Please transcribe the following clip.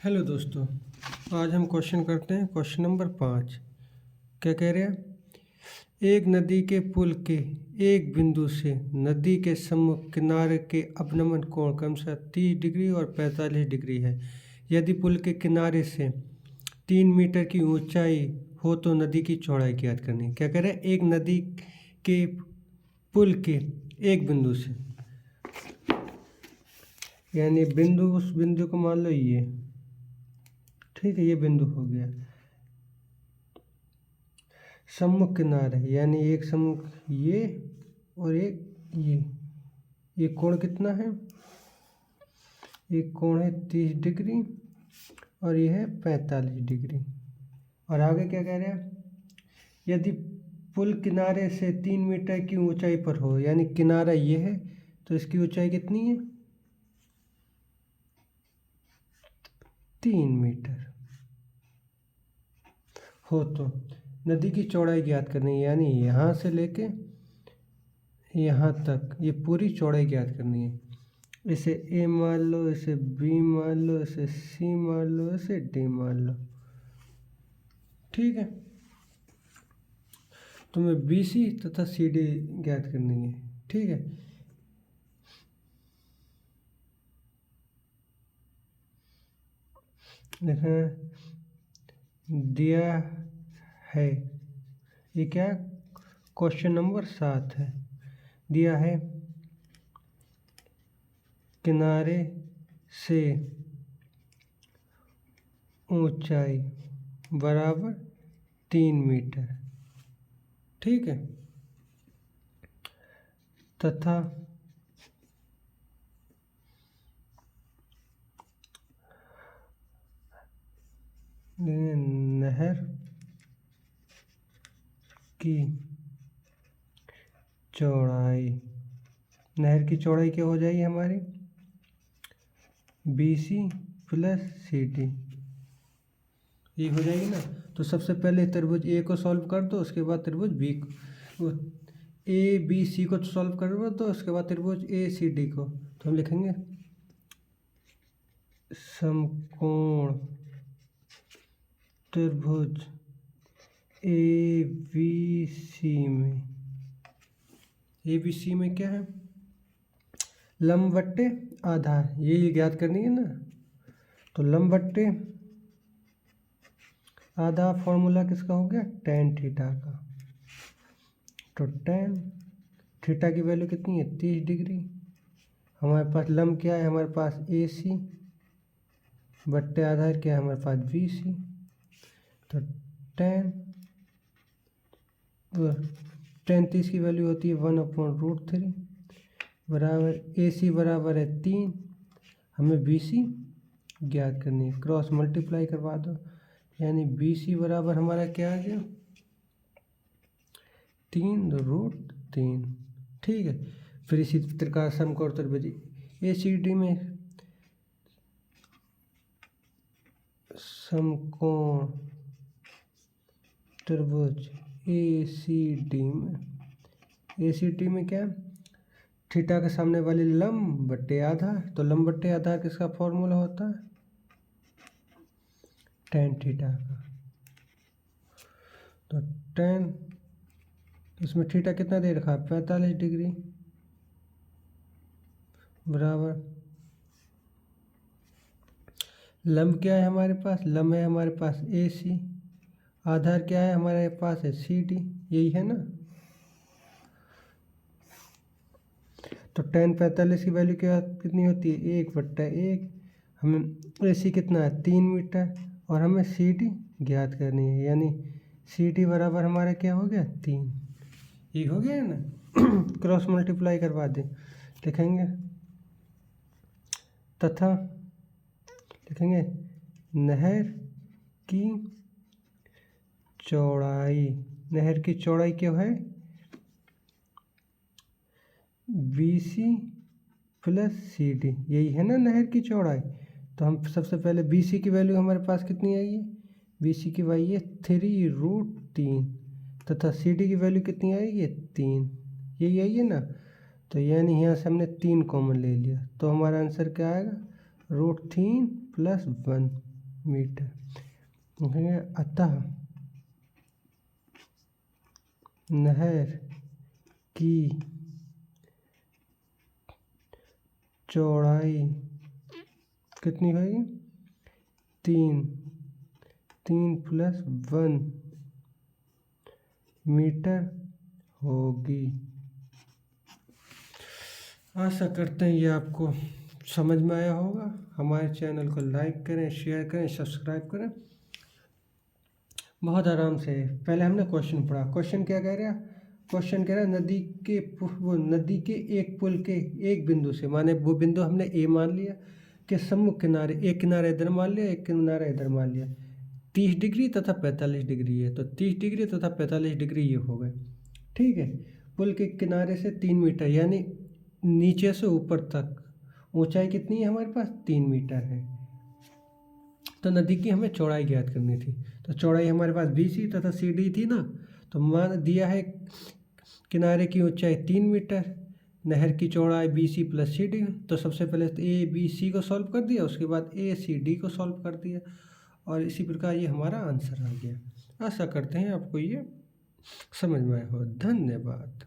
Hello दोस्तों, आज हम क्वेश्चन करते हैं। क्वेश्चन नंबर 5 क्या कह रहे हैं? एक नदी के पुल के एक बिंदु से नदी के सम्मुख किनारे के अपनमन कोण क्रमशः 30 डिग्री और 45 डिग्री है। यदि पुल के किनारे से 3 मीटर की ऊंचाई हो तो नदी की चौड़ाई ज्ञात करनी है। क्या कह रहे हैं? एक नदी के पुल के एक बिंदु से, यानी बिंदु, उस बिंदु को मान लो ये, ठीक है, ये बिंदु हो गया। सम्मुख किनारे यानी एक सम्मुख ये और एक ये कोण कितना है? एक कोण है 30 डिग्री और ये है 45 डिग्री। और आगे क्या कह रहे हैं? यदि पुल किनारे से 3 मीटर की ऊंचाई पर हो, यानी किनारा ये है तो इसकी ऊंचाई कितनी है? 3 मीटर हो तो नदी की चौड़ाई ज्ञात करनी है, यानी यहाँ से लेके यहाँ तक ये पूरी चौड़ाई ज्ञात करनी है। इसे ए मान लो, इसे बी मान लो, इसे सी मान लो, इसे डी मान लो, ठीक है। तुम्हें बी सी तथा सी डी ज्ञात करनी है, ठीक है। देखना दिया है, ये क्या? क्वेश्चन नंबर 7 है। दिया है किनारे से ऊंचाई बराबर 3 मीटर, ठीक है, तथा नहर की चौड़ाई, नहर की चौड़ाई क्या हो जाएगी हमारी? B C plus C D, ये हो जाएगी ना। तो सबसे पहले त्रिभुज ए को सॉल्व कर दो, उसके बाद त्रिभुज बी को, ए बी सी को सॉल्व कर दो, उसके बाद त्रिभुज ए सी डी को। तो हम लिखेंगे समकोण त्रिभुज ए बी सी में, ए बी सी में क्या है? लंब बट्टे आधार, ये ज्ञात करनी है ना। तो लंब बट्टे आधा फॉर्मूला किसका हो गया? tan थीटा का। तो tan थीटा की वैल्यू कितनी है? 30 डिग्री। हमारे पास लंब क्या है? हमारे पास ए सी बट्टे आधार क्या है? हमारे पास बी सी। तो tan 30 की वैल्यू होती है 1/√3 बराबर ए सी बराबर है 3। हमें बी सी ज्ञात करनी है, क्रॉस मल्टीप्लाई करवा दो, यानी बी सी बराबर हमारा क्या आ गया? 3√3, ठीक है। फिर इसी प्रकार समकोण त्रिभुज ए सी डी में, समकोण त्रिभुज ए सी डी में क्या? थीटा के सामने वाली लंब बट्टे आधार। तो लंब बट्टे आधार किसका फॉर्मूला होता है? tan थीटा का। तो tan, इसमें थीटा कितना दे रखा है? 45 डिग्री बराबर, लंब क्या है हमारे पास? लंब है हमारे पास ए सी, आधार क्या है हमारे पास? है सी डी, यही है ना। तो tan 45 की वैल्यू क्या कितनी होती है? 1/1। हमें ए सी कितना है? 3 मीटर, और हमें सी डी ज्ञात करनी है, यानी सी डी बराबर हमारा क्या हो गया? 3। ये हो गया है ना। क्रॉस मल्टीप्लाई करवा दें, लिखेंगे तथा लिखेंगे नहर की चौड़ाई, नहर की चौड़ाई क्या है? B C plus C D, यही है ना नहर की चौड़ाई। तो हम सबसे पहले बी सी की वैल्यू हमारे पास कितनी आएगी? बी सी की वैल्यू है 3√3 तथा सी डी की वैल्यू कितनी आएगी? 3, यही आई है ना। तो यानी यहाँ से हमने 3 कॉमन ले लिया, तो हमारा आंसर क्या आएगा? √3 + 1। मीटर। लिखेंगे अतः नहर की चौड़ाई कितनी होगी? 3 + 1 मीटर होगी। आशा करते हैं ये आपको समझ में आया होगा। हमारे चैनल को लाइक करें, शेयर करें, सब्सक्राइब करें। बहुत आराम से पहले हमने क्वेश्चन पढ़ा। क्वेश्चन क्या कह रहा है? क्वेश्चन कह रहा है नदी के एक पुल के एक बिंदु से, माने वो बिंदु हमने ए मान लिया कि सम्मुख किनारे, एक किनारा इधर मान लिया, एक किनारा इधर मान लिया, 30 डिग्री तथा 45 डिग्री है, तो 30 डिग्री तथा 45 डिग्री ये हो गए। ठीक है। पुल के किनारे से 3 मीटर, यानी नीचे से ऊपर तक ऊंचाई कितनी है हमारे पास? 3 मीटर है। तो नदी की हमें चौड़ाई ज्ञात करनी थी। तो चौड़ाई हमारे पास BC तथा CD थी ना, तो मान दिया है किनारे की ऊंचाई 3 मीटर, नहर की चौड़ाई BC + CD। तो सबसे पहले तो ABC को सॉल्व कर दिया, उसके बाद ACD को सॉल्व कर दिया, और इसी प्रकार ये हमारा आंसर आ गया। आशा करते हैं आपको ये समझ में आया हो। धन्यवाद।